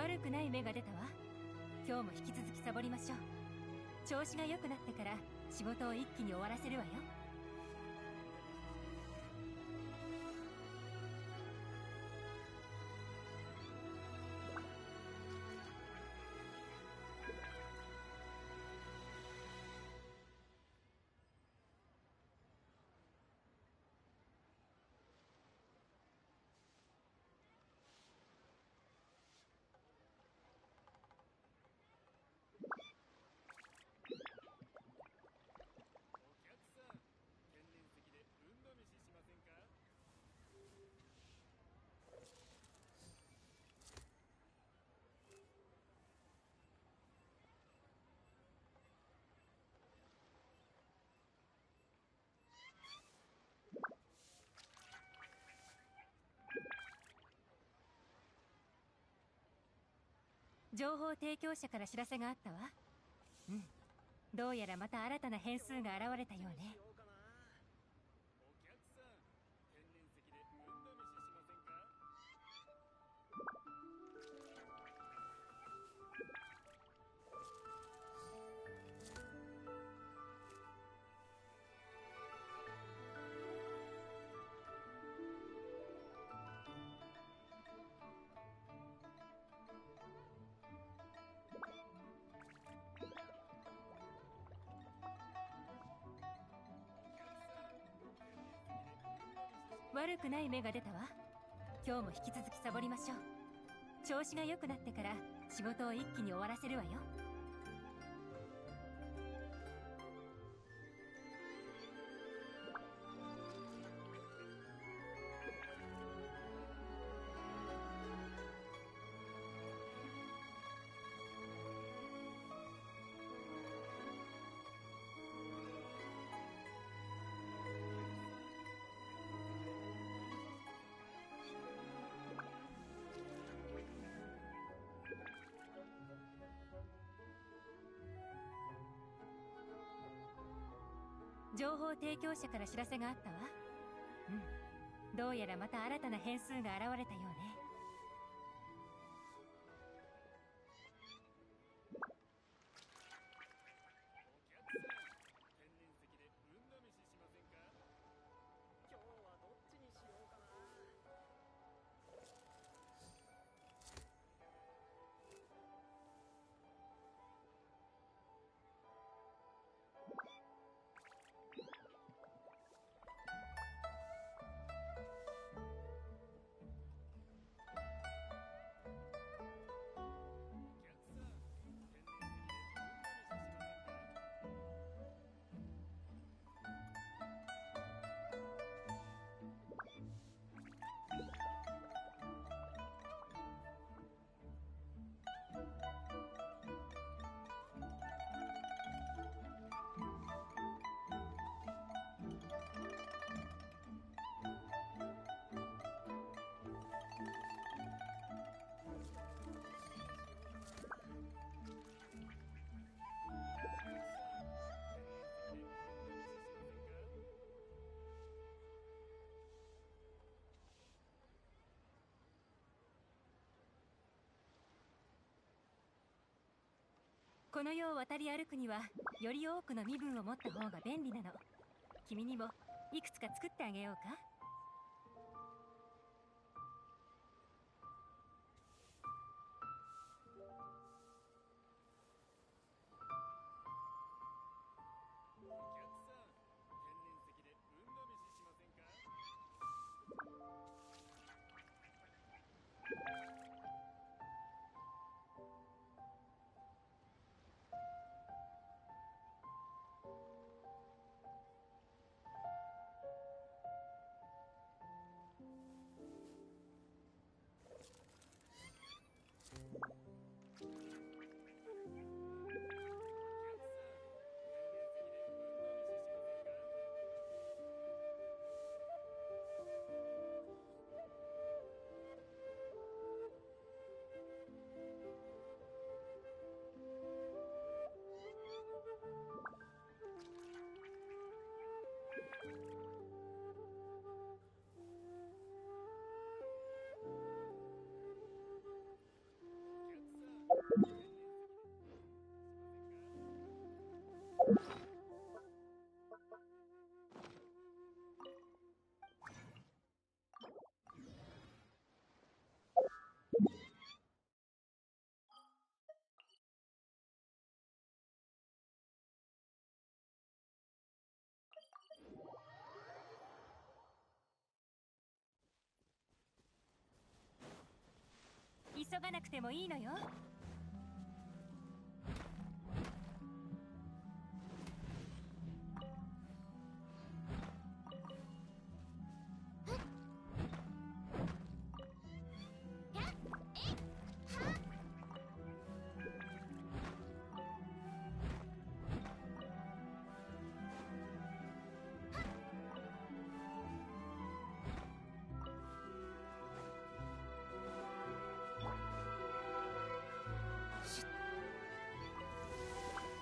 悪くない芽が出たわ。今日も引き続きサボりましょう。調子が良くなってから仕事を一気に終わらせるわよ。情報提供者から知らせがあったわ。どうやらまた新たな変数が現れたようね。悪くない芽が出たわ。今日も引き続きサボりましょう。調子が良くなってから仕事を一気に終わらせるわよ。情報提供者から知らせがあったわ。どうやらまた新たな変数が現れたようね。今日はどっちにしようかな。この世を渡り歩くにはより多くの身分を持った方が便利なの。君にもいくつか作ってあげようか。急がなくてもいいのよ。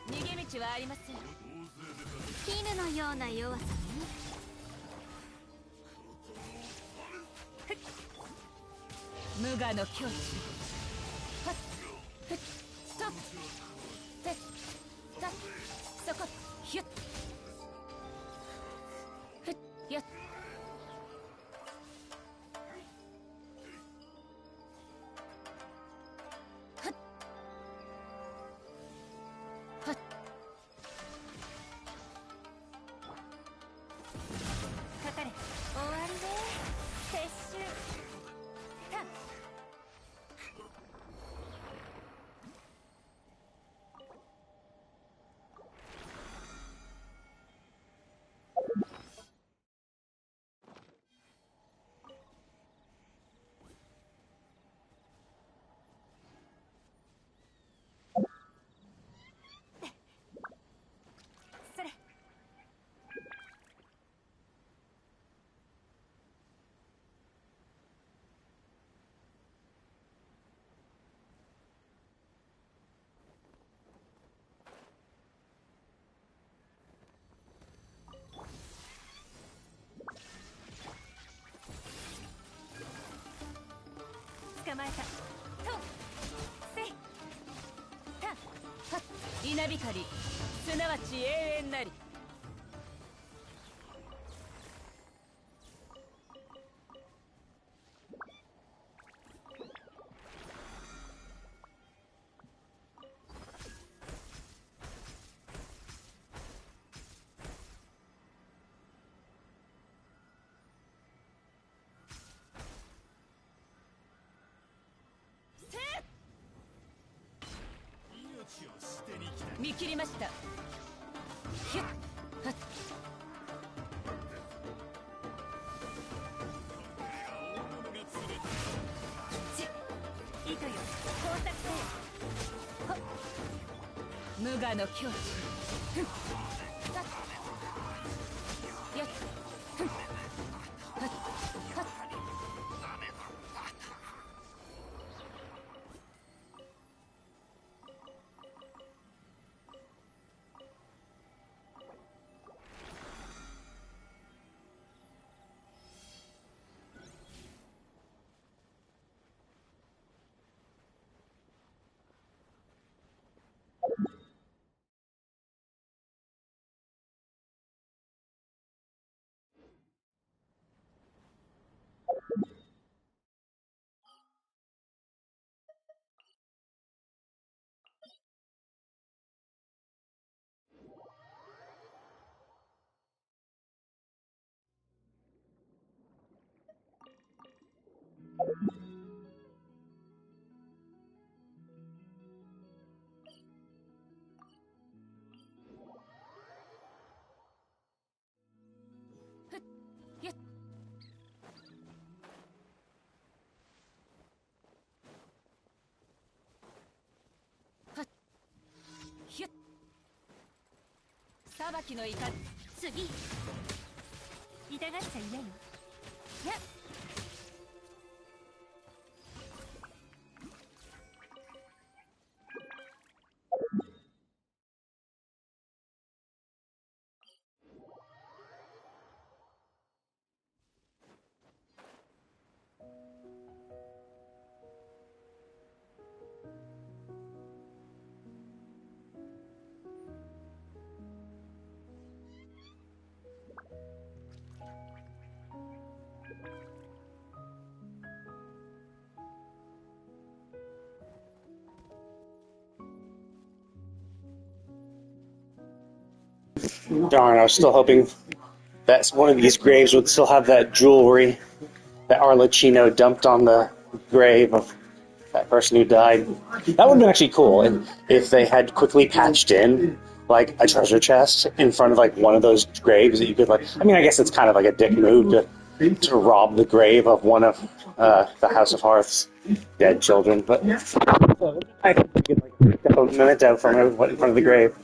逃げ道はありません。絹のような弱さね。無我の境地。はっふっストップでだそこヒュッふっよっはっはっかかれ。終わりね。撤収たっそれ。捕まえた。とせいたはっ稲光すなわち永遠なり。見切りました。ヒュッはっち糸よ工作せよ。はっ無我の境地。ふんさっよっふんはっはっよっはっひゅっ裁きの怒り。次。痛がっちゃ嫌よ。やっ Darn, I was still hoping that one of these graves would still have that jewelry that Arlecchino dumped on the grave of that person who died. That would have been actually cool, and if they had quickly patched in like a treasure chest in front of like one of those graves that you could like. I mean, I guess it's kind of like a dick move to rob the grave of one of the House of Hearth's dead children, but I could get like a memento from it in front of the grave.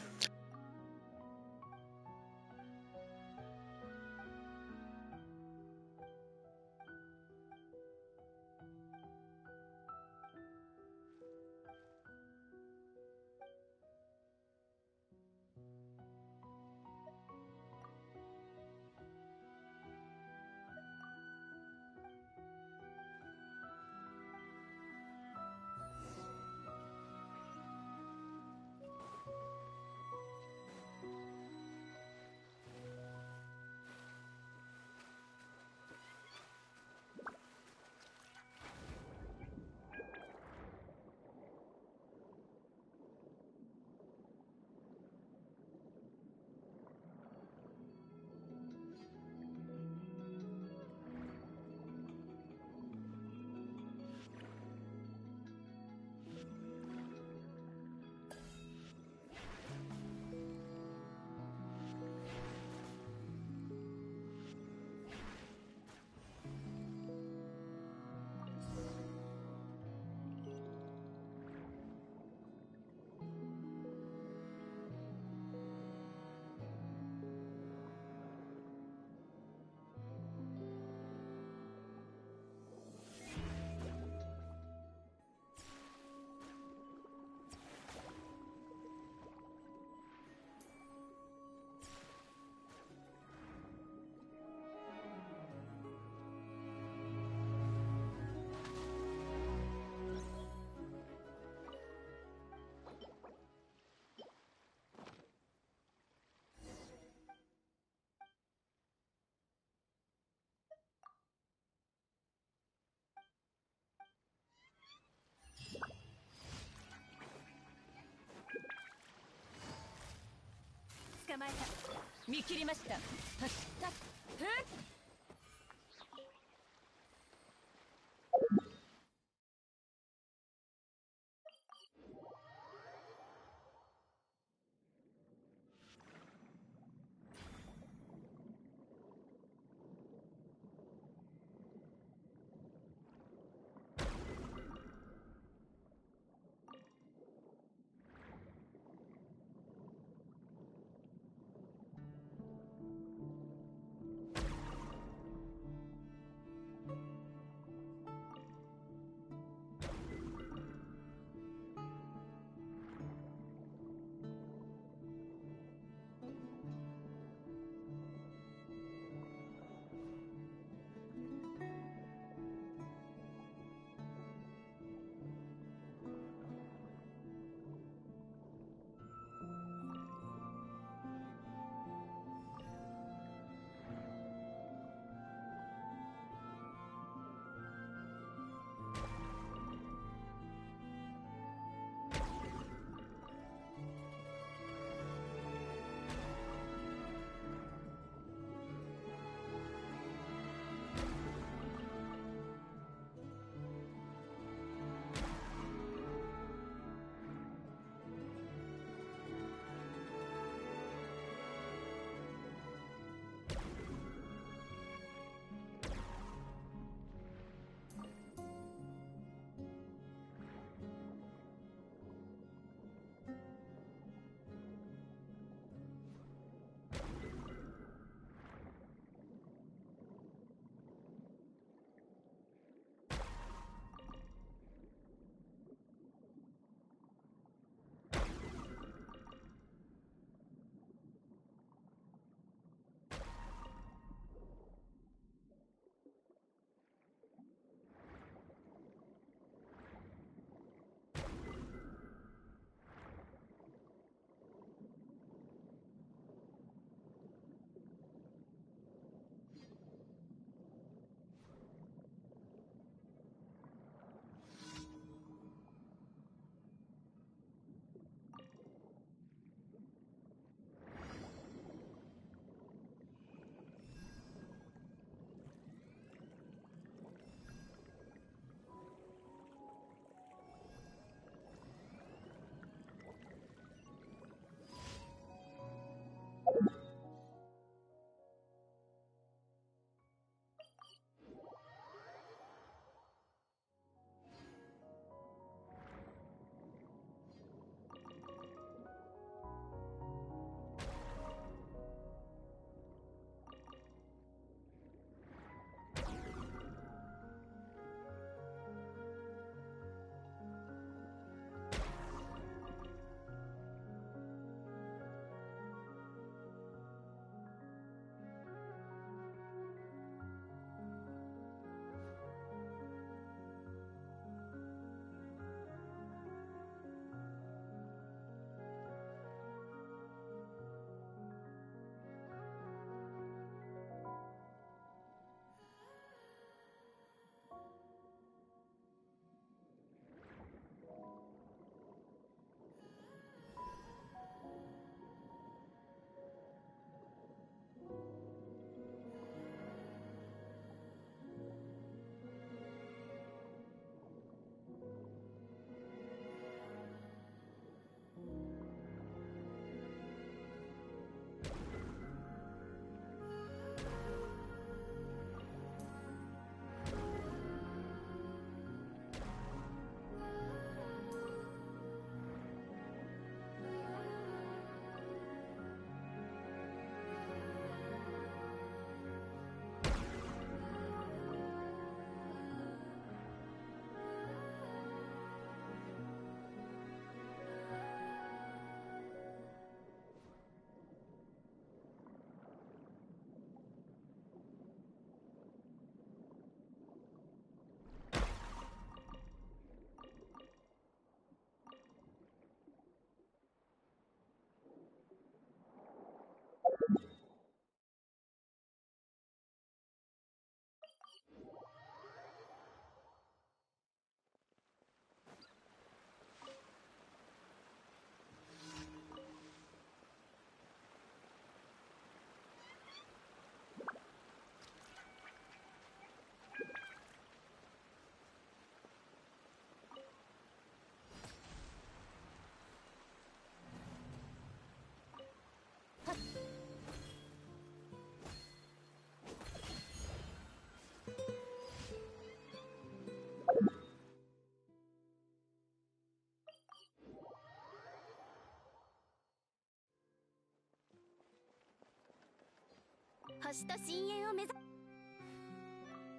星と深淵を目指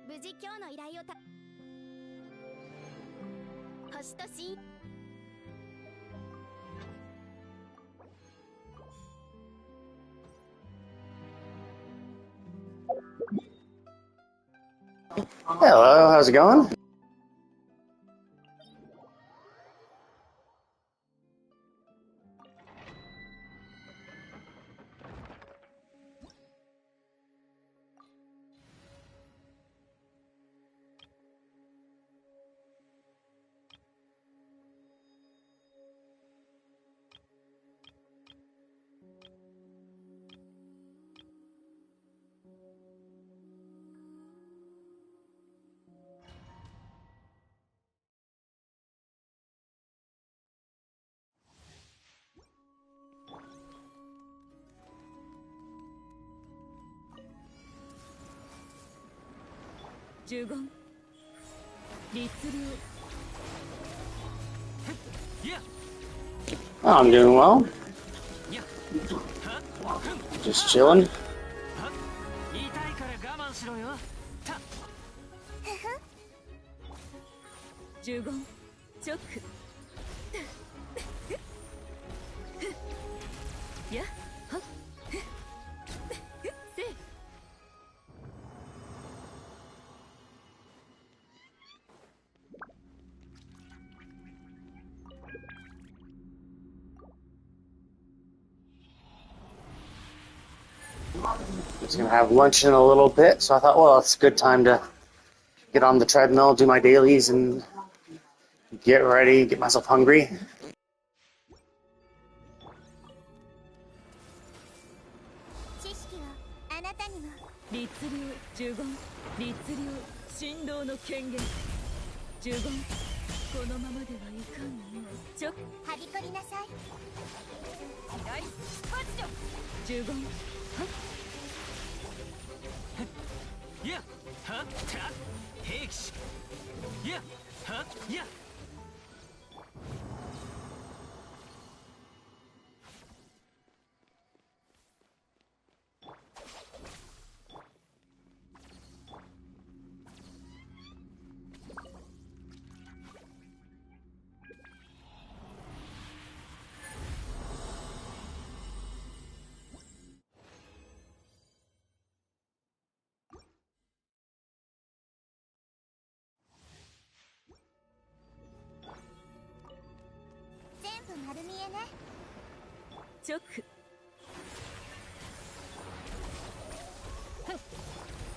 無事今日の依頼を星と深 Hello, how's it going? Oh, I'm doing well. Just chilling. Just gonna have lunch in a little bit, so I thought, well, it's a good time to get on the treadmill, do my dailies, and get ready, get myself hungry. 知識はあなたにも 律令呪言律令神道の権限呪言このままではいかんよちょはびこりなさい左発情呪言はっいやはった兵器いやはっいや 全部丸見えね直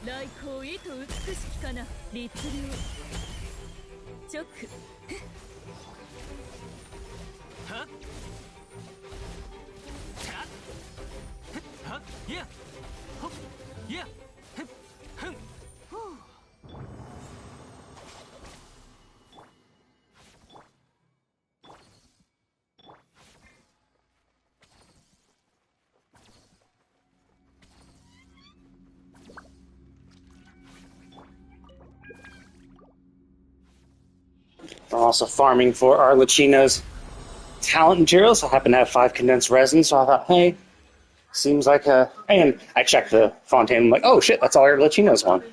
来光意と美しきかな律令直はっはっいやほっいやふっふんほう I'm also farming for Arlecchino's talent materials. I happen to have 5 condensed resin, so I thought, hey, seems like a... And I checked the Fontaine, I'm like, oh shit, that's all Arlecchino's want.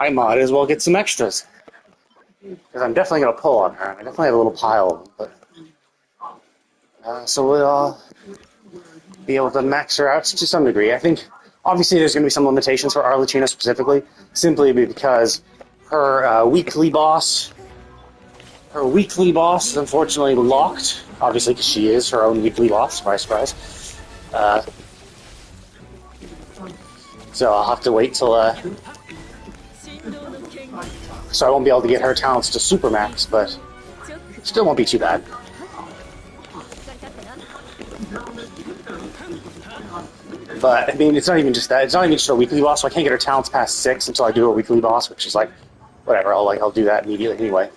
I might as well get some extras. Because I'm definitely going to pull on her. I definitely have a little pile of them, but... so we'll be able to max her out to some degree. I think, obviously, there's going to be some limitations for Arlecchino specifically, simply because her weekly boss... Her weekly boss is unfortunately locked, obviously because she is her own weekly boss, surprise, surprise. So I'll have to wait till, so I won't be able to get her talents to supermax, but still won't be too bad. But, I mean, it's not even just that, it's not even just her weekly boss, so I can't get her talents past 6 until I do her weekly boss, which is like, whatever, I'll do that immediately anyway,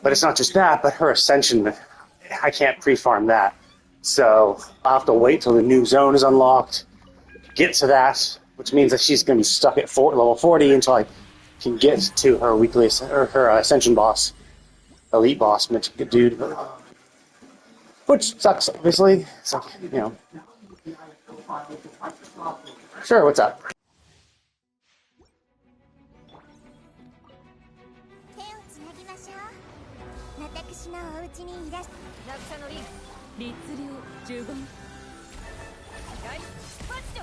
But it's not just that, but her ascension, I can't pre-farm that. So I'll have to wait till the new zone is unlocked, get to that, which means that she's going to be stuck at level 40 until I can get to her weekly, or her ascension boss, elite boss, dude. Which sucks, obviously. So, you know. Sure, what's up? 手をつなぎましょう。私のお家にいらっしゃ落車のリン律令15大パッチョ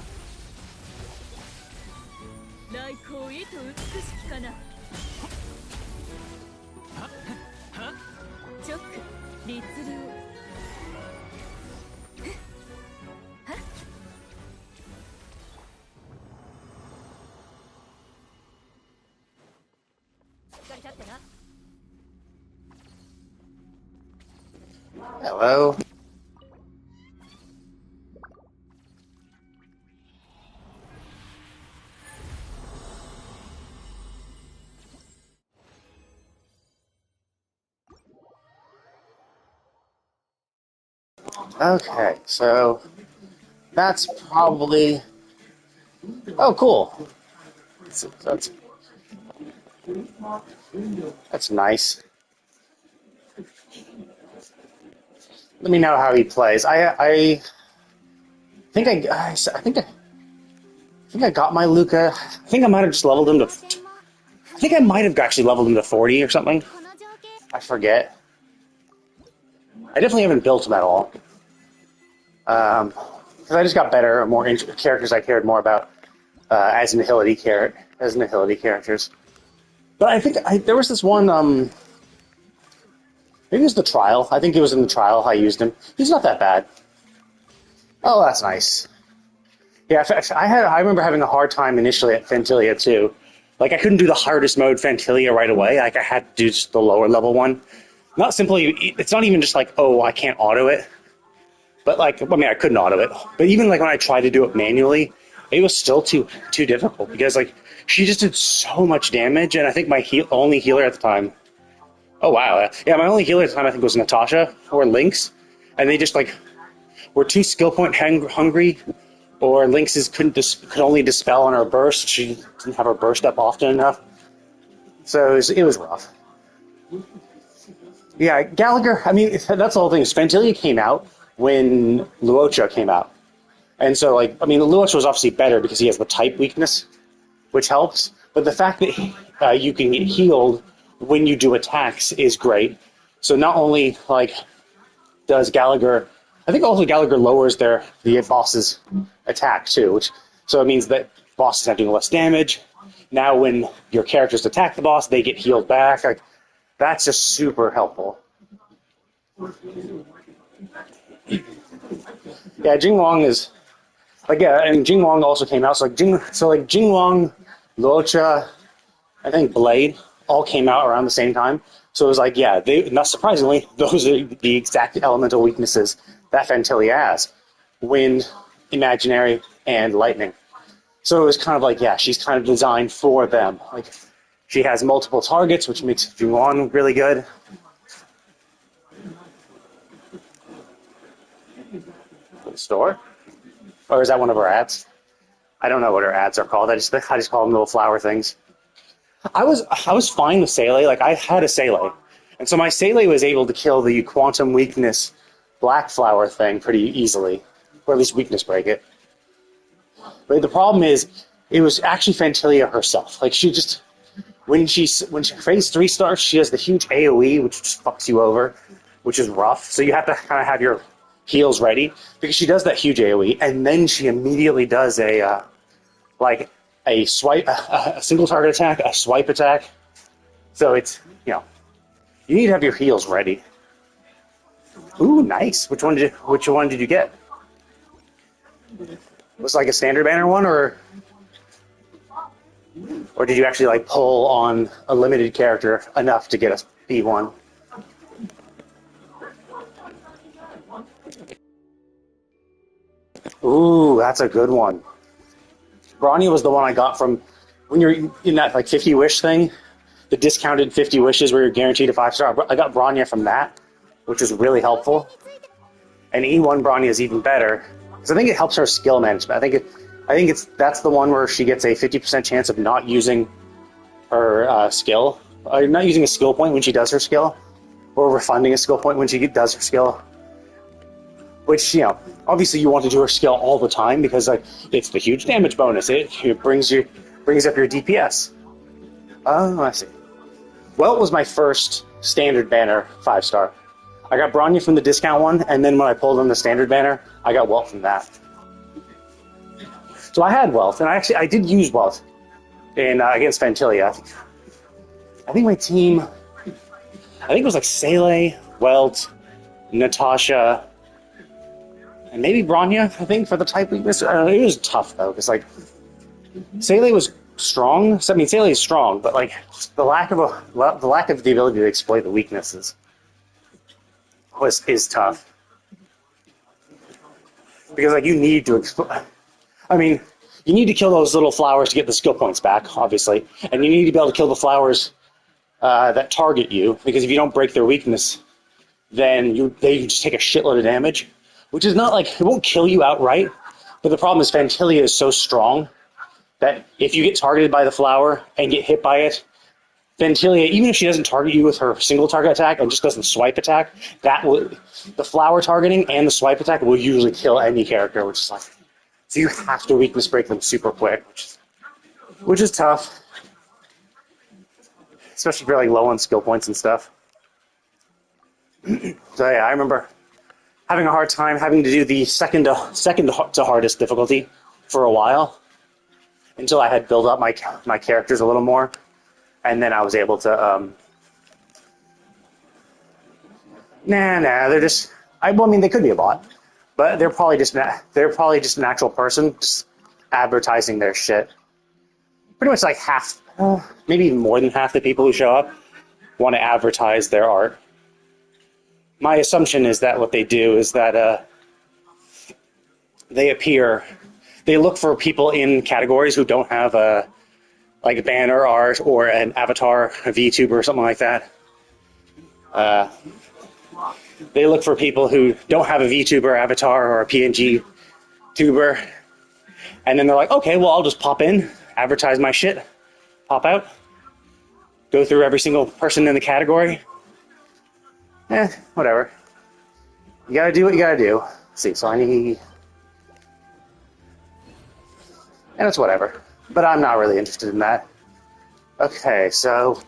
来光意図美しきかなチョック律令しっかり立ってな Hello? Okay, so that's probably... Oh, cool. That's nice. Let me know how he plays. I think I think I got my Luca. I think I might have just leveled him to... い。専門 I think I might have actually leveled him to 40 or something. この条件 I forget. I definitely haven't built him at all. Because I just got better, more characters I cared more about as nihility characters. But I think there was this one. Maybe it was the trial. I think it was in the trial I used him. He's not that bad. Oh, that's nice. Yeah, I remember having a hard time initially at Fantilia too. Like I couldn't do the hardest mode Fantilia right away. Like I had to do just the lower level one. Not simply. It's not even just like, oh, I can't auto it. But like, I mean, I couldn't auto it. But even like when I tried to do it manually, it was still too difficult because like she just did so much damage, and I think my only healer at the time. Oh wow, yeah, my only healer at the time I think was Natasha or Lynx, and they just like were too skill point hungry, or Lynx's could only dispel on her burst. She didn't have her burst up often enough, so it was rough. Yeah, Gallagher. I mean, that's the whole thing. Spantilia came out when Luocha came out. And so, like, I mean, Luocha was obviously better because he has the type weakness, which helps. But the fact that you can get healed when you do attacks is great. So not only, like, does Gallagher... I think also Gallagher lowers the boss's attack, too. So it means that bosses are doing less damage. Now when your characters attack the boss, they get healed back. Like, that's just super helpful. Yeah, Jingwang is like and Jingwang also came out. So Jingwang, Luocha, I think Blade all came out around the same time. So it was like, yeah, not surprisingly, those are the exact elemental weaknesses that Fantilia has: wind, imaginary, and lightning. So it was kind of like, yeah, she's kind of designed for them. Like she has multiple targets, which makes Jingwang really good. Store? Or is that one of her ads? I don't know what her ads are called. I just call them little flower things. I was fine with Seele. Like I had a Seele, and so my Seele was able to kill the quantum weakness black flower thing pretty easily, or at least weakness break it. But the problem is, it was actually Fantilia herself. Like she just when she phase 3 starts, she has the huge AOE, which just fucks you over, which is rough. So you have to kind of have your heals ready because she does that huge AOE, and then she immediately does a swipe, a single target attack, a swipe attack. So it's you need to have your heals ready. Ooh, nice. Which one did you get? Was it like a standard banner one, or did you actually like pull on a limited character enough to get a B1? Ooh, that's a good one. Bronya was the one I got from when you're in that like 50 wish thing, the discounted 50 wishes where you're guaranteed a 5-star. I got Bronya from that, which is really helpful. And E1 Bronya is even better because I think it helps her skill management. I think that's the one where she gets a 50% chance of not using her skill, not using a skill point when she does her skill, or refunding a skill point when she does her skill. which, you know, obviously you want to do her skill all the time because like it's the huge damage bonus. It brings up your DPS. Let's see. Welt was my first standard banner 5-star. I got Bronya from the discount one, and then when I pulled on the standard banner, I got Welt from that. So I had Welt, and I did use Welt in against Fantilia. I think my team, I think it was like Seele, Welt, Natasha, and maybe Bronya, I think, for the type weakness. It was tough, though, because, like, Seele was strong. I mean, Seele is strong, but, like, the lack of the ability to exploit the weaknesses is tough. Because, like, you need to I mean, you need to kill those little flowers to get the skill points back, obviously. And you need to be able to kill the flowers that target you, because if you don't break their weakness, then they just take a shitload of damage. Which is not like, it won't kill you outright, but the problem is Fantilia is so strong that if you get targeted by the flower and get hit by it, Fantilia, even if she doesn't target you with her single target attack and just doesn't swipe attack, the flower targeting and the swipe attack will usually kill any character, which is like, so you have to weakness break them super quick, which is tough. Especially if you're like low on skill points and stuff. So yeah, I remember having a hard time having to do the second to hardest difficulty for a while until I had built up my characters a little more, and then I was able to they're just I mean they could be a bot, but they're probably just an actual person just advertising their shit. Pretty much like half, maybe even more than half the people who show up want to advertise their art. My assumption is that what they do is that they look for people in categories who don't have a banner art or an avatar, a VTuber or something like that. They look for people who don't have a VTuber avatar or a PNG tuber, and then they're like, okay, well, I'll just pop in, advertise my shit, pop out, go through every single person in the category. Whatever. You gotta do what you gotta do. Let's see, so I need... And it's whatever. But I'm not really interested in that. Okay, so...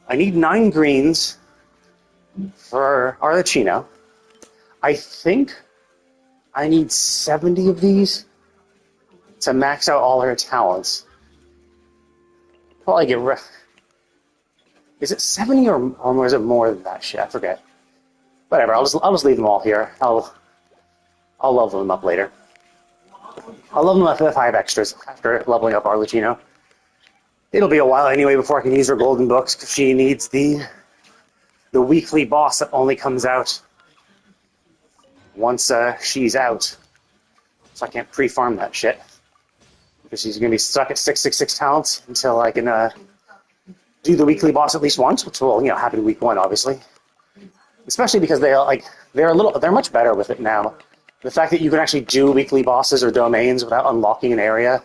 I need 9 greens for Arlecchino. I think I need 70 of these to max out all her talents. Probably get... Is it 70 or is it more than that shit? I forget. Whatever, I'll just leave them all here. I'll level them up later. I'll level them up if I have extras after leveling up Arlecchino. It'll be a while anyway before I can use her golden books, because she needs the weekly boss that only comes out once she's out. So I can't pre-farm that shit. Because she's going to be stuck at 666 talents until I can do the weekly boss at least once, which will, happen week 1, obviously. Especially because they're much better with it now. The fact that you can actually do weekly bosses or domains without unlocking an area.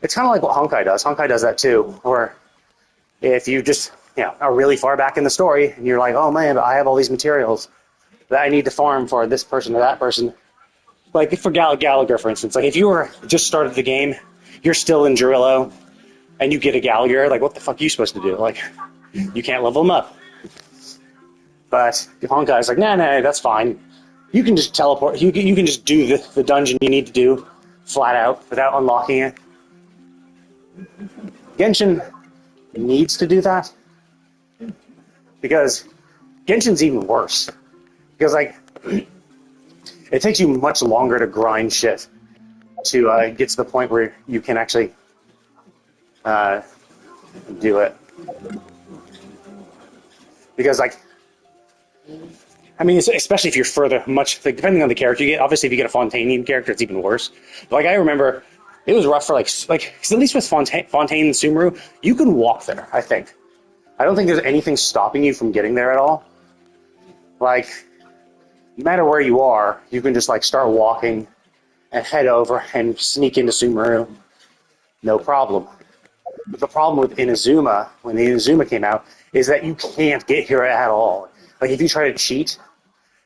It's kind of like what Honkai does. Honkai does that too, where if you just are really far back in the story and you're like, oh man, but I have all these materials that I need to farm for this person or that person. Like for Gallagher, for instance, like if you were just started the game, you're still in Gerillo, and you get a Gallagher, like what the fuck are you supposed to do? Like, you can't level them up. But if Honkai's like, nah, that's fine. You can just teleport. You can just do the dungeon you need to do flat out without unlocking it. Genshin needs to do that because Genshin's even worse. Because like it takes you much longer to grind shit to get to the point where you can actually do it. Because like, I mean, especially if you're further, depending on the character you get. Obviously, if you get a Fontainian character, it's even worse. But, like, I remember, it was rough for, cause at least with Fontaine and Sumeru, you can walk there, I think. I don't think there's anything stopping you from getting there at all. Like, no matter where you are, you can just, start walking and head over and sneak into Sumeru. No problem. But the problem with Inazuma, when the Inazuma came out, is that you can't get here at all. Like, if you try to cheat,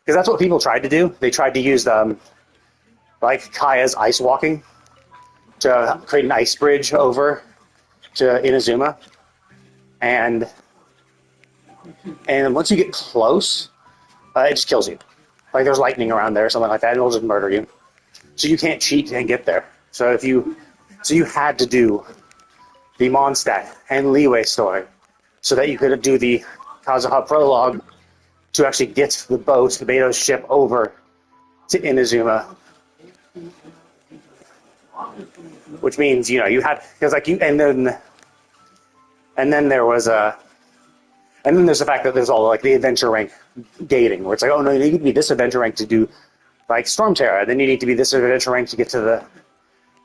because that's what people tried to do. They tried to use like Kaeya's ice walking to create an ice bridge over to Inazuma, and once you get close, it just kills you. Like there's lightning around there or something like that, and it'll just murder you. So you can't cheat and get there. So you had to do the Mondstadt and Leeway story so that you could do the Kazuha prologue to actually get the boat, the Beto's ship, over to Inazuma. Which means, you had, because like and then there was and then there's the fact that there's all like the adventure rank gating, where it's like, oh no, you need to be this adventure rank to do like Storm Terror, then you need to be this adventure rank to get to the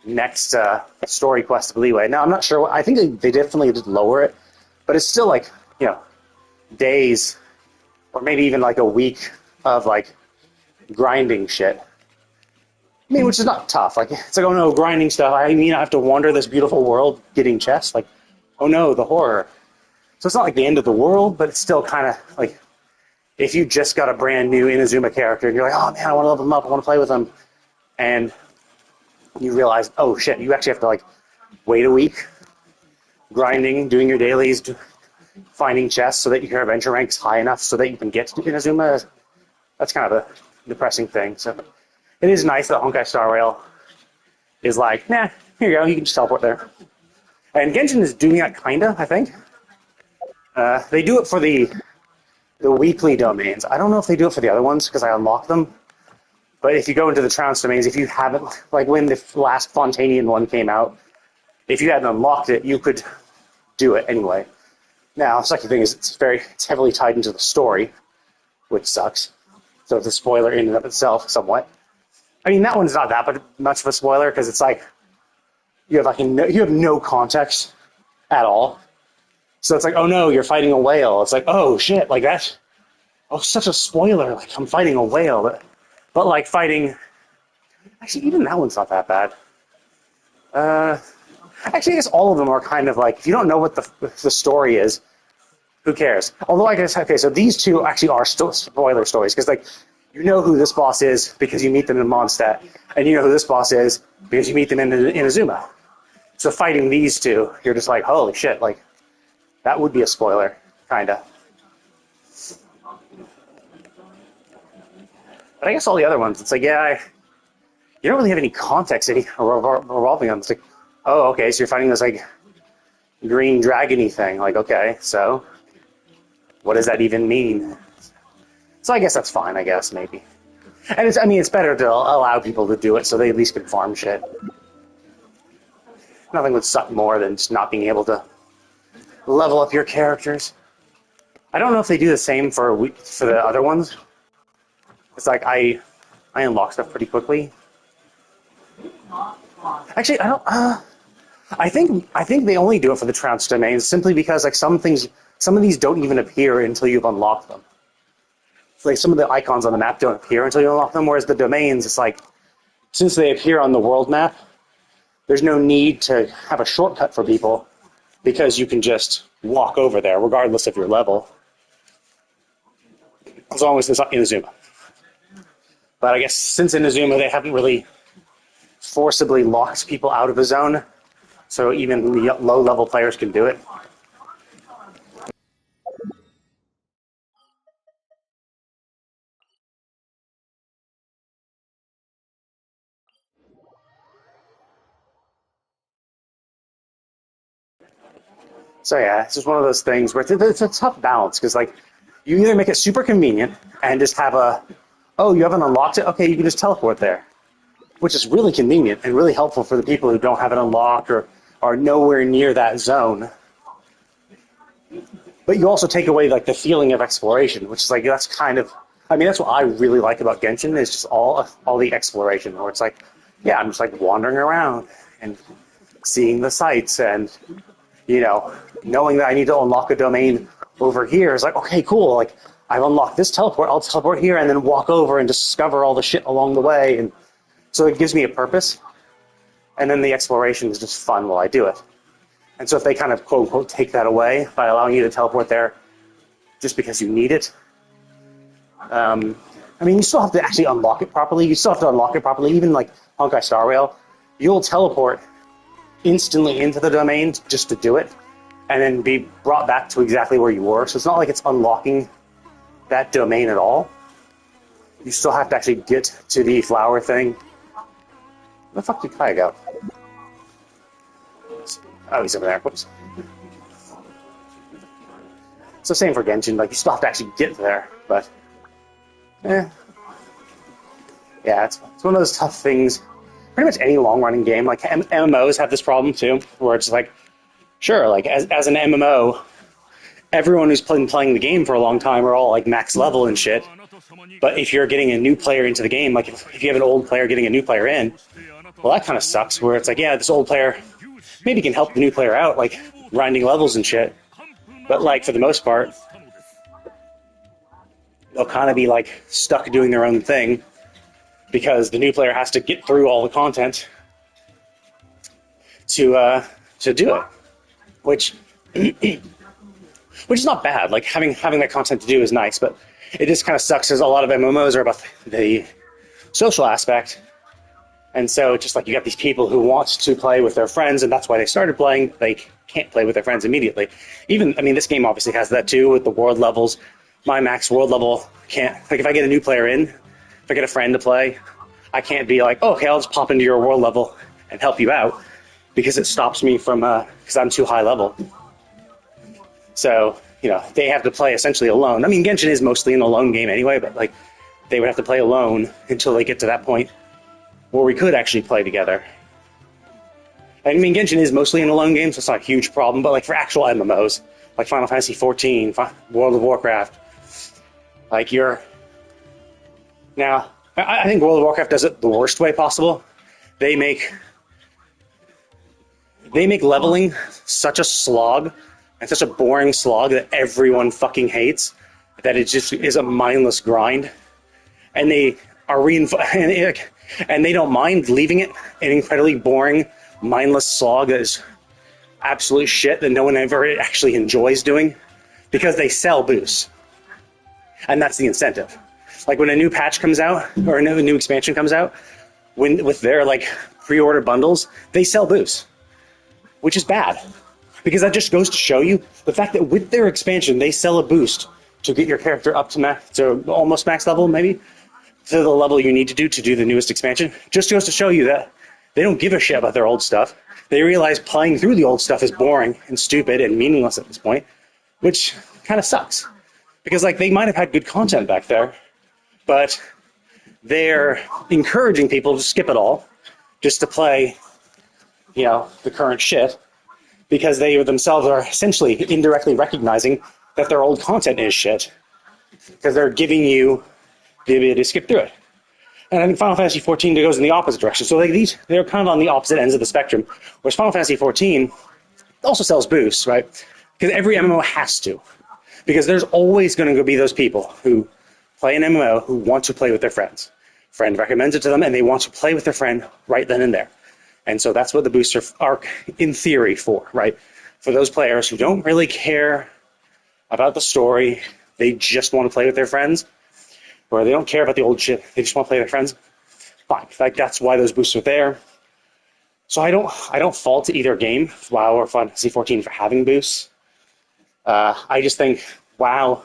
next story quest of Leeway. Now I'm not sure. I think they definitely did lower it, but it's still like days or maybe even like a week of like grinding shit. I mean, which is not tough. Like it's like, oh no, grinding stuff. I mean, I have to wander this beautiful world getting chests. Like, oh no, the horror. So it's not like the end of the world, but it's still kind of like if you just got a brand new Inazuma character and you're like, oh man, I want to level them up, I want to play with them, and you realize, oh shit, you actually have to like wait a week, grinding, doing your dailies, finding chests so that your adventure ranks high enough so that you can get to Inazuma. That's kind of a depressing thing. So it is nice that Honkai Star Rail is like, nah, here you go, you can just teleport there. And Genshin is doing that kinda, I think. They do it for the weekly domains. I don't know if they do it for the other ones because I unlock them. But if you go into the Trounce domains, if you haven't, like when the last Fontanian one came out, if you hadn't unlocked it, you could do it anyway. Now, the second thing is it's heavily tied into the story, which sucks. So it's a spoiler in and of itself, somewhat. I mean, that one's not that much of a spoiler because it's like you have no context at all. So it's like, oh no, you're fighting a whale. It's like, oh shit, like that. Oh, such a spoiler. Like I'm fighting a whale, but like fighting. Actually, even that one's not that bad. Actually, I guess all of them are kind of like, if you don't know what the story is, who cares? Although I guess, okay, so these two actually are still spoiler stories, because like, you know who this boss is because you meet them in Mondstadt, and you know who this boss is because you meet them in Inazuma. So fighting these two, you're just like, holy shit, like, that would be a spoiler, kinda. But I guess all the other ones, it's like, yeah, you don't really have any context revolving on. It's like, oh, okay, so you're fighting this, like, green dragon-y thing. Like, okay, so what does that even mean? So I guess that's fine, I guess, maybe. And it's better to allow people to do it so they at least can farm shit. Nothing would suck more than just not being able to level up your characters. I don't know if they do the same for the other ones. It's like I unlock stuff pretty quickly. Actually, I don't. I think they only do it for the Trounce domains simply because like some of these don't even appear until you've unlocked them. It's like some of the icons on the map don't appear until you unlock them, whereas the domains, it's like since they appear on the world map, there's no need to have a shortcut for people because you can just walk over there regardless of your level, as long as it's not Inazuma. But I guess since Inazuma, they haven't really forcibly locked people out of the zone, so even the low-level players can do it. So yeah, it's just one of those things where it's a tough balance, because like, you either make it super convenient and just have oh, you haven't unlocked it? Okay, you can just teleport there. Which is really convenient and really helpful for the people who don't have it unlocked or are nowhere near that zone. But you also take away like the feeling of exploration, which is like, that's kind of, I mean, that's what I really like about Genshin, is just all the exploration, where it's like, yeah, I'm just like wandering around and seeing the sights and, knowing that I need to unlock a domain over here is like, okay, cool, like I've unlocked this teleport, I'll teleport here and then walk over and discover all the shit along the way. And so it gives me a purpose, and then the exploration is just fun while I do it. And so if they kind of quote-unquote take that away by allowing you to teleport there just because you need it, I I mean, you still have to actually unlock it properly. You still have to unlock it properly. Even like Honkai Star Rail, you'll teleport instantly into the domain just to do it, and then be brought back to exactly where you were. So it's not like it's unlocking that domain at all. You still have to actually get to the flower thing. Where the fuck did Kaeya go? Oh, he's over there. Whoops. So same for Genshin, like you still have to actually get there, but yeah, it's one of those tough things. Pretty much any long-running game, like MMOs have this problem too, where it's like, sure, like as an MMO, everyone who's been playing the game for a long time are all like max level and shit. But if you're getting a new player into the game, like if you have an old player getting a new player in, well, that kind of sucks. Where it's like, yeah, this old player maybe can help the new player out, like grinding levels and shit. But like for the most part, they'll kind of be like stuck doing their own thing because the new player has to get through all the content to do it, which is not bad. Like having that content to do is nice, but it just kind of sucks because a lot of MMOs are about the social aspect. And so just like you got these people who want to play with their friends, and that's why they started playing, they can't play with their friends immediately. Even, I mean, this game obviously has that too with the world levels. My max world level can't, like if I get a new player in, if I get a friend to play, I can't be like, oh, okay, I'll just pop into your world level and help you out, because it stops me from, because I'm too high level. So, they have to play essentially alone. I mean, Genshin is mostly an alone game anyway, but like they would have to play alone until they get to that point where we could actually play together. I mean, Genshin is mostly an alone game, so it's not a huge problem, but like for actual MMOs, like Final Fantasy XIV, World of Warcraft, like now, I think World of Warcraft does it the worst way possible. They make leveling such a slog, and such a boring slog that everyone fucking hates, that it just is a mindless grind. And they are and they don't mind leaving it an incredibly boring, mindless slog that is absolute shit that no one ever actually enjoys doing, because they sell boosts. And that's the incentive. Like when a new patch comes out, or a new expansion comes out, with their like pre-order bundles, they sell boosts, which is bad. Because that just goes to show you the fact that with their expansion, they sell a boost to get your character up to almost max level, maybe, to the level you need to do the newest expansion. Just goes to show you that they don't give a shit about their old stuff. They realize playing through the old stuff is boring and stupid and meaningless at this point, which kind of sucks. Because like they might have had good content back there, but they're encouraging people to skip it all just to play, the current shit, because they themselves are essentially indirectly recognizing that their old content is shit, because they're giving you the ability to skip through it. And I think Final Fantasy XIV goes in the opposite direction. So like they're kind of on the opposite ends of the spectrum, whereas Final Fantasy XIV also sells boosts, right? Because every MMO has to. Because there's always going to be those people who play an MMO who want to play with their friends. Friend recommends it to them, and they want to play with their friend right then and there. And so that's what the boosts are in theory for, right? For those players who don't really care about the story, they just want to play with their friends, or they don't care about the old shit, they just want to play with their friends. Fine, like that's why those boosts are there. So I don't fault either game, WoW or Final Fantasy XIV, for having boosts. I just think WoW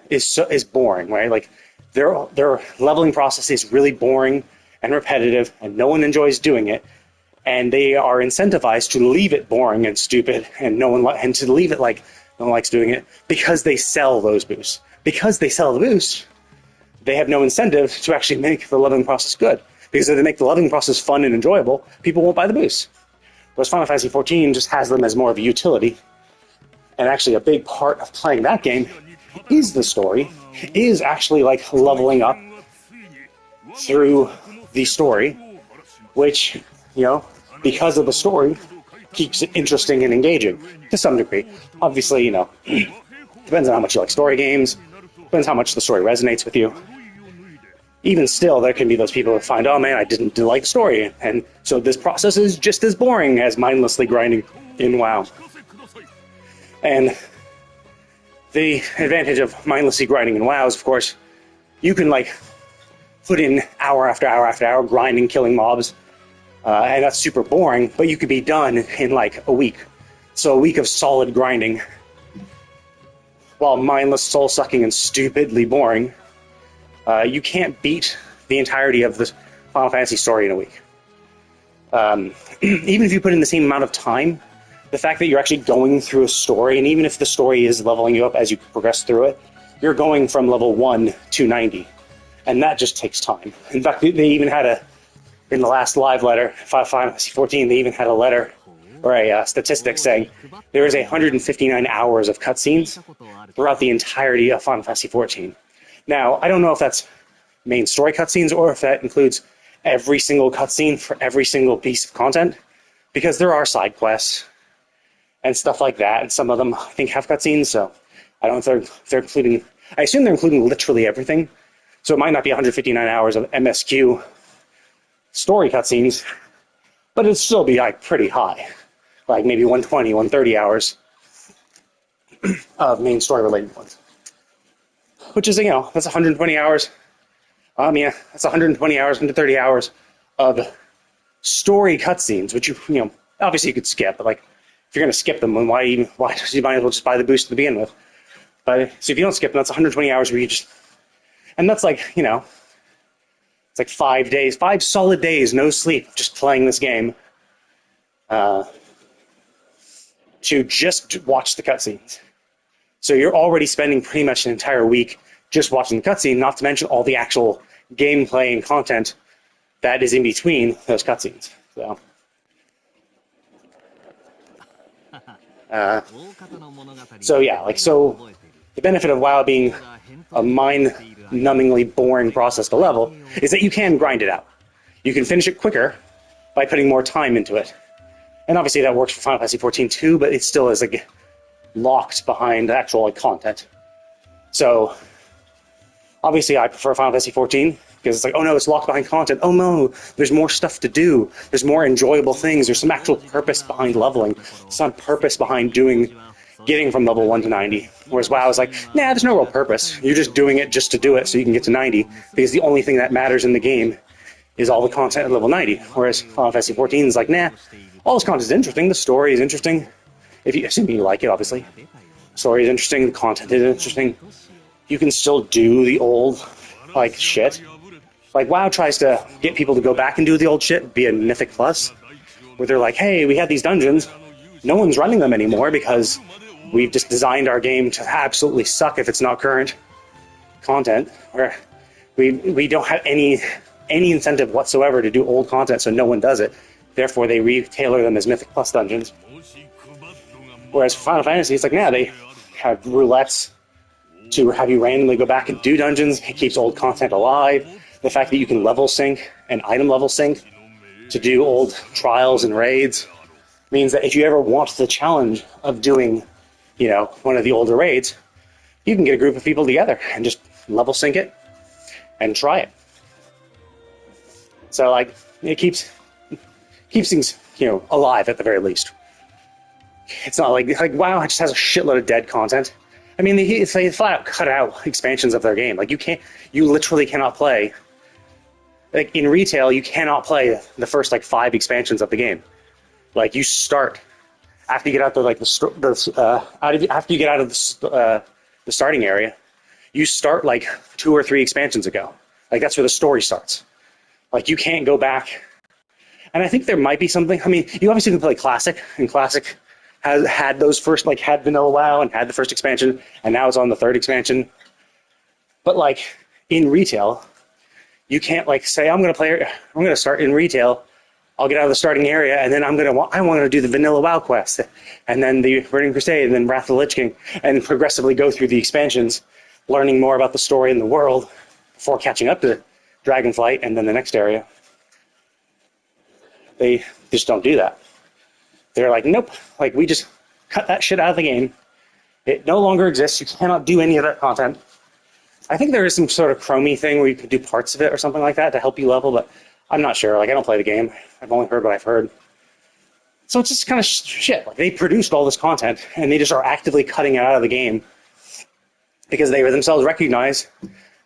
is boring, right? Like their leveling process is really boring and repetitive, and no one enjoys doing it. And they are incentivized to leave it boring and stupid, and and to leave it like no one likes doing it, because they sell those boosts. Because they sell the boost, they have no incentive to actually make the leveling process good. Because if they make the leveling process fun and enjoyable, people won't buy the boost. Whereas Final Fantasy XIV just has them as more of a utility. And actually a big part of playing that game is the story, is actually like leveling up through the story, which, because of the story, keeps it interesting and engaging to some degree. Obviously, depends on how much you like story games, depends how much the story resonates with you. Even still, there can be those people who find, oh man, I didn't like the story, and so this process is just as boring as mindlessly grinding in WoW. And the advantage of mindlessly grinding in WoW is, of course, you can like put in hour after hour after hour grinding, killing mobs, and that's super boring, but you could be done in like a week. So a week of solid grinding, while mindless, soul-sucking, and stupidly boring, you can't beat the entirety of the Final Fantasy story in a week. Even if you put in the same amount of time, the fact that you're actually going through a story, and even if the story is leveling you up as you progress through it, you're going from level 1 to 90. And that just takes time. In fact, they even had in the last live letter, Final Fantasy 14, they even had a letter, or a statistic saying there is 159 hours of cutscenes throughout the entirety of Final Fantasy 14. Now, I don't know if that's main story cutscenes or if that includes every single cutscene for every single piece of content, because there are side quests and stuff like that, and some of them, I think, have cutscenes, so I don't know if they're including... I assume they're including literally everything, so it might not be 159 hours of MSQ story cutscenes, but it'd still be, like, pretty high. Like, maybe 120, 130 hours of main story-related ones. Which is, that's 120 hours. That's 120 hours, 130 hours of story cutscenes, which obviously you could skip, but like, if you're going to skip them, why you might as well just buy the boost to begin with. But so if you don't skip them, that's 120 hours where you just, and that's like, it's like 5 days, 5 solid days, no sleep, just playing this game, to just watch the cutscenes. So you're already spending pretty much an entire week just watching the cutscene, not to mention all the actual gameplay and content that is in between those cutscenes. So the benefit of WoW being a mind-numbingly boring process to level is that you can grind it out. You can finish it quicker by putting more time into it. And obviously that works for Final Fantasy 14 too, but it still is like locked behind actual content. So obviously I prefer Final Fantasy 14 because it's like, oh no, it's locked behind content. Oh no, there's more stuff to do. There's more enjoyable things. There's some actual purpose behind leveling. Some purpose behind getting from level 1 to 90. Whereas WoW is like, nah, there's no real purpose. You're just doing it just to do it so you can get to 90, because the only thing that matters in the game is all the content at level 90. Whereas Final Fantasy 14 is like, nah, all this content is interesting. The story is interesting. Assuming you like it, obviously. The story is interesting. The content is interesting. You can still do the old, shit. Like, WoW tries to get people to go back and do the old shit via Mythic Plus, where they're like, hey, we had these dungeons. No one's running them anymore because we've just designed our game to absolutely suck if it's not current content. Or we don't have any incentive whatsoever to do old content, so no one does it. Therefore, they re-tailor them as Mythic Plus dungeons. Whereas for Final Fantasy, it's like, nah, they have roulettes to have you randomly go back and do dungeons. It keeps old content alive. The fact that you can level sync and item level sync to do old trials and raids means that if you ever want the challenge of doing, one of the older raids, you can get a group of people together and just level sync it and try it. So, it keeps things, alive at the very least. It's not like WoW just has a shitload of dead content. I mean, they flat out cut out expansions of their game. You literally cannot play. Like, in retail, you cannot play the first 5 expansions of the game. You start after you get out after you get out of the starting area. You start 2 or 3 expansions ago. That's where the story starts. You can't go back. And I think there might be something. I mean, you obviously can play Classic, and Classic has had those first, had Vanilla WoW and had the first expansion, and now it's on the 3rd expansion. But in retail, you can't say, I'm going to start in retail, I'll get out of the starting area, and then I want to do the Vanilla WoW quest, and then the Burning Crusade, and then Wrath of the Lich King, and progressively go through the expansions, learning more about the story and the world before catching up to Dragonflight and then the next area. They just don't do that. They're like, nope, we just cut that shit out of the game. It no longer exists. You cannot do any of that content. I think there is some sort of Chromie thing where you could do parts of it or something like that to help you level, but I'm not sure. I don't play the game. I've only heard what I've heard. So it's just kind of shit. They produced all this content, and they just are actively cutting it out of the game because they themselves recognize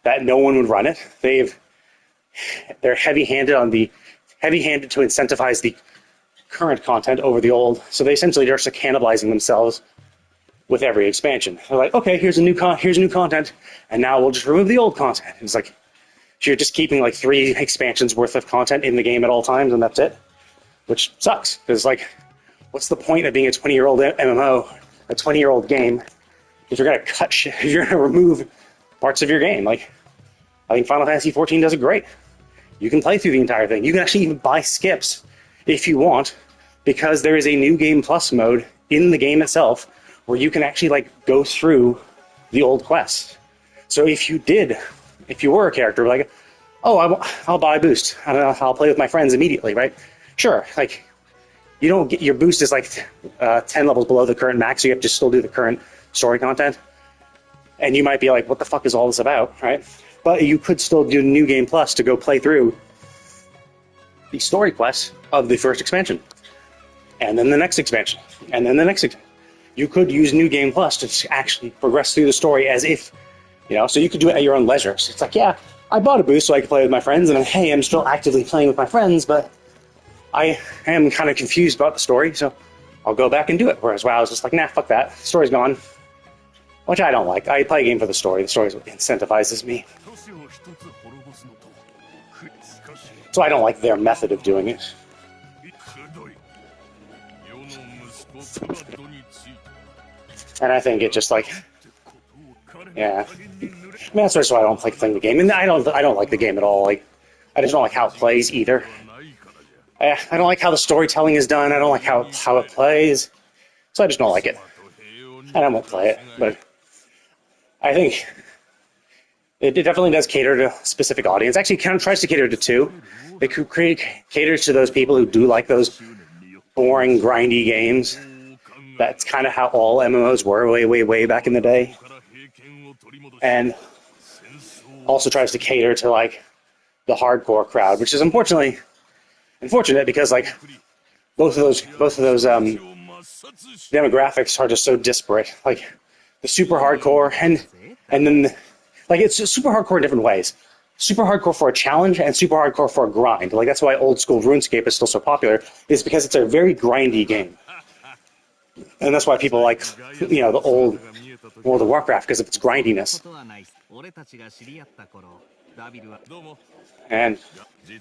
that no one would run it. They're heavy-handed to incentivize the current content over the old. So they essentially are just cannibalizing themselves with every expansion. They're like, okay, here's new content, and now we'll just remove the old content. It's like, so you're just keeping like 3 expansions worth of content in the game at all times, and that's it, which sucks. Because like, what's the point of being a 20-year-old MMO, a 20-year-old game, if you're gonna cut shit, if you're gonna remove parts of your game? Like, I think Final Fantasy XIV does it great. You can play through the entire thing. You can actually even buy skips if you want, because there is a new game plus mode in the game itself where you can actually like go through the old quests. So if you were a character like, oh, I'll buy a boost, I'll play with my friends immediately, right? Sure, like, you don't get, your boost is like 10 levels below the current max, so you have to still do the current story content. And you might be like, what the fuck is all this about, right? But you could still do New Game Plus to go play through the story quests of the first expansion. And then the next expansion. And then the next expansion. You could use New Game Plus to actually progress through the story as if, so you could do it at your own leisure. So it's like, yeah, I bought a boost so I could play with my friends, and hey, I'm still actively playing with my friends, but I am kind of confused about the story, so I'll go back and do it. Whereas WoW is just like, nah, fuck that. The story's gone. Which I don't like. I play a game for the story. The story is what incentivizes me. So I don't like their method of doing it. And I think it just like, yeah. I mean, that's why I don't like playing the game. And I don't like the game at all. Like, I just don't like how it plays either. I don't like how the storytelling is done. I don't like how it plays. So I just don't like it. And I won't play it. But I think it definitely does cater to a specific audience. Actually, it kind of tries to cater to 2. It caters to those people who do like those boring, grindy games. That's kind of how all MMOs were way back in the day. And also tries to cater to like the hardcore crowd, which is unfortunate because like both of those demographics are just so disparate. Like the super hardcore and then like it's super hardcore in different ways. Super hardcore for a challenge and super hardcore for a grind. Like that's why old school RuneScape is still so popular, is because it's a very grindy game. And that's why people like, the old World of Warcraft, because of its grindiness. And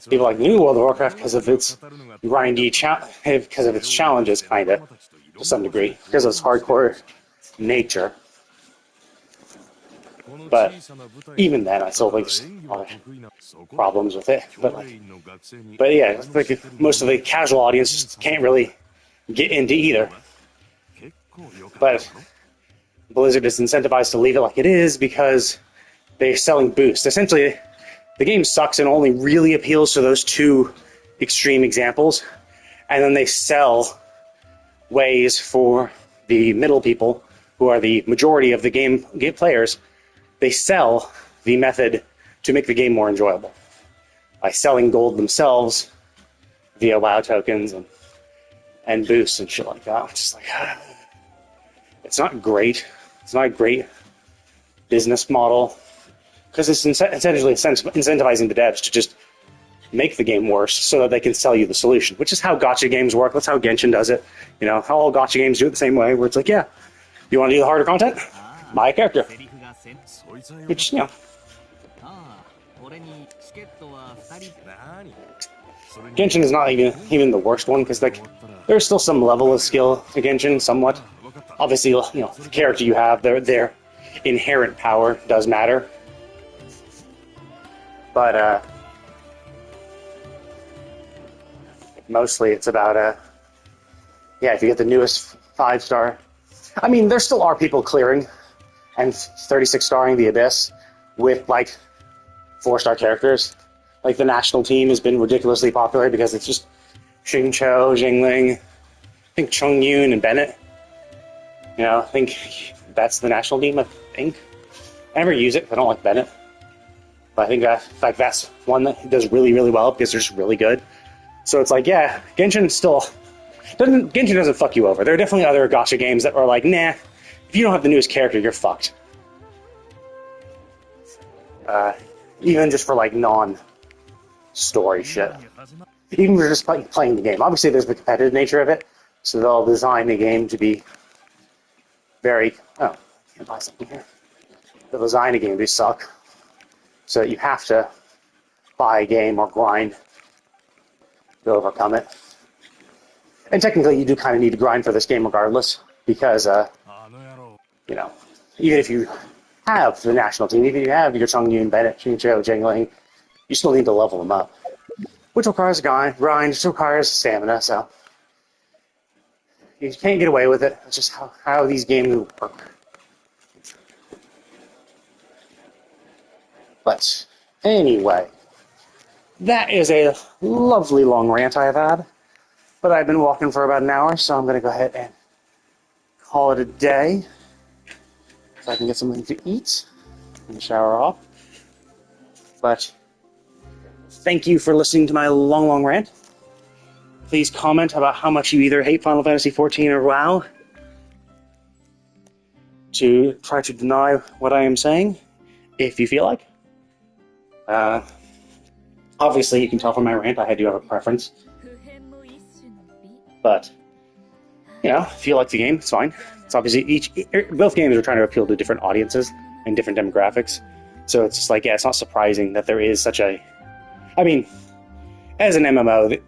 people like the new World of Warcraft because of its because of its challenges, kind of, to some degree, because of its hardcore nature. But even then, I still think there's a lot of problems with it. But yeah, like most of the casual audience just can't really get into either. But Blizzard is incentivized to leave it like it is because they're selling boosts. Essentially, the game sucks and only really appeals to those 2 extreme examples, and then they sell ways for the middle people, who are the majority of the game players. They sell the method to make the game more enjoyable by selling gold themselves via WoW tokens and boosts and shit like that. It's just like, it's not great. It's not a great business model because it's essentially incentivizing the devs to just make the game worse so that they can sell you the solution, which is how gacha games work. That's how Genshin does it. How all gacha games do it the same way, where it's like, yeah, you want to do the harder content? Buy a character. Which, Genshin is not even the worst one, because like there's still some level of skill to Genshin, somewhat. Obviously, the character you have, their inherent power does matter. But mostly it's about if you get the newest 5-star. I mean, there still are people clearing and 36-starring the Abyss with like 4-star characters. Like the national team has been ridiculously popular because it's just Xingqiu, Jingling, I think Chongyun and Bennett. I think that's the national team, I think. I never use it, I don't like Bennett. But I think that's one that does really, really well because they're just really good. So it's like, yeah, Genshin doesn't fuck you over. There are definitely other gacha games that are like, nah, if you don't have the newest character, you're fucked. Even just for like non-story shit. Even for just playing the game. Obviously, there's the competitive nature of it, so they'll design the game to be very. Oh, I can't buy something here. They'll design a game to suck, so that you have to buy a game or grind to overcome it. And technically, you do kind of need to grind for this game regardless, because, you know, even if you have the national team, even if you have your Chongyun, Bennett, Chincho, Jingling, you still need to level them up. Which requires a grind, which requires stamina, so you can't get away with it. It's just how these games work. But anyway, that is a lovely long rant I've had. But I've been walking for about an hour, so I'm going to go ahead and call it a day so I can get something to eat and shower off. But thank you for listening to my long rant. Please comment about how much you either hate Final Fantasy XIV or WoW to try to deny what I am saying, if you feel like. Obviously, you can tell from my rant I do have a preference. But, you know, if you like the game, it's fine. It's obviously both games are trying to appeal to different audiences and different demographics. So it's just like, yeah, it's not surprising that there is such a... I mean, as an MMO,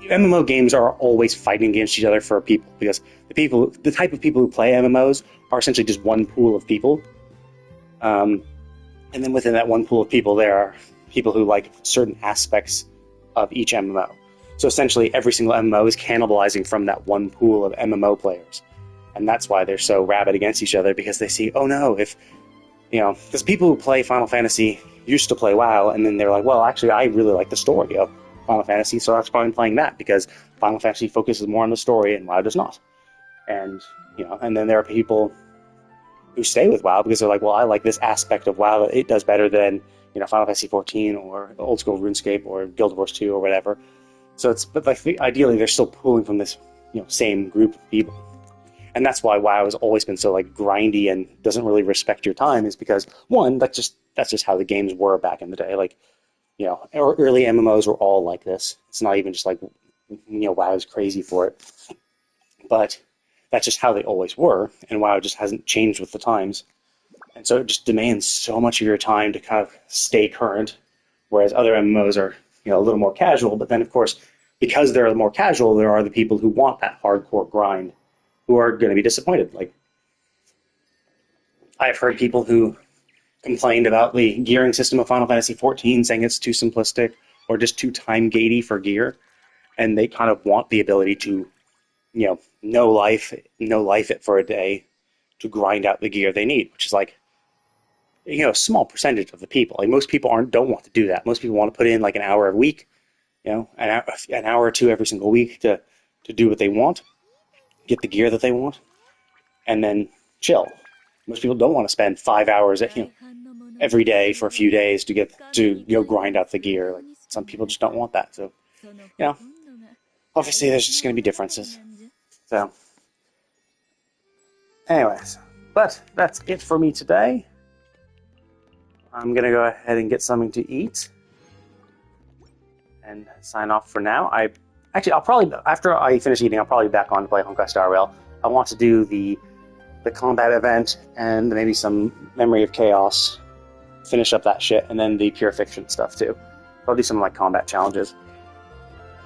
MMO games are always fighting against each other for people, because the type of people who play MMOs are essentially just one pool of people. And then within that one pool of people, there are people who like certain aspects of each MMO. So essentially, every single MMO is cannibalizing from that one pool of MMO players. And that's why they're so rabid against each other, because they see, oh no, if, you know, because people who play Final Fantasy used to play WoW, and then they're like, well, actually, I really like the story of Final Fantasy, so that's why I'm playing that, because Final Fantasy focuses more on the story and WoW does not. And, you know, and then there are people who stay with WoW because they're like, well, I like this aspect of WoW, it does better than, you know, Final Fantasy XIV or old school RuneScape or Guild Wars 2 or whatever. So it's, but like, ideally they're still pulling from this, you know, same group of people. And that's why WoW has always been so like grindy and doesn't really respect your time, is because, one, that's just how the games were back in the day. Like, you know, early MMOs were all like this. It's not even just like, you know, WoW is crazy for it. But that's just how they always were, and WoW just hasn't changed with the times. And so it just demands so much of your time to kind of stay current, whereas other MMOs are, you know, a little more casual. But then, of course, because they're more casual, there are the people who want that hardcore grind who are going to be disappointed. Like, I've heard people who complained about the gearing system of Final Fantasy XIV, saying it's too simplistic or just too time-gatey for gear, and they kind of want the ability to, you know, no life it for a day to grind out the gear they need, which is like, you know, a small percentage of the people. Like, most people don't want to do that. Most people want to put in like an hour a week, you know, an hour or two every single week to do what they want, get the gear that they want, and then chill. Most people don't want to spend 5 hours, you know, every day for a few days to you know, grind out the gear. Like, some people just don't want that. So, you know, obviously there's just going to be differences. So, anyways, but that's it for me today. I'm going to go ahead and get something to eat and sign off for now. I'll probably, after I finish eating, I'll probably be back on to play Honkai Star Rail. I want to do the combat event and maybe some Memory of Chaos, finish up that shit, and then the Pure Fiction stuff too. I'll do some like combat challenges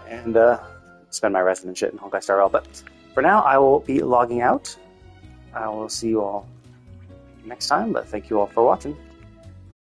and spend my rest and shit in Honkai Star Rail. But for now, I will be logging out. I will see you all next time, but thank you all for watching.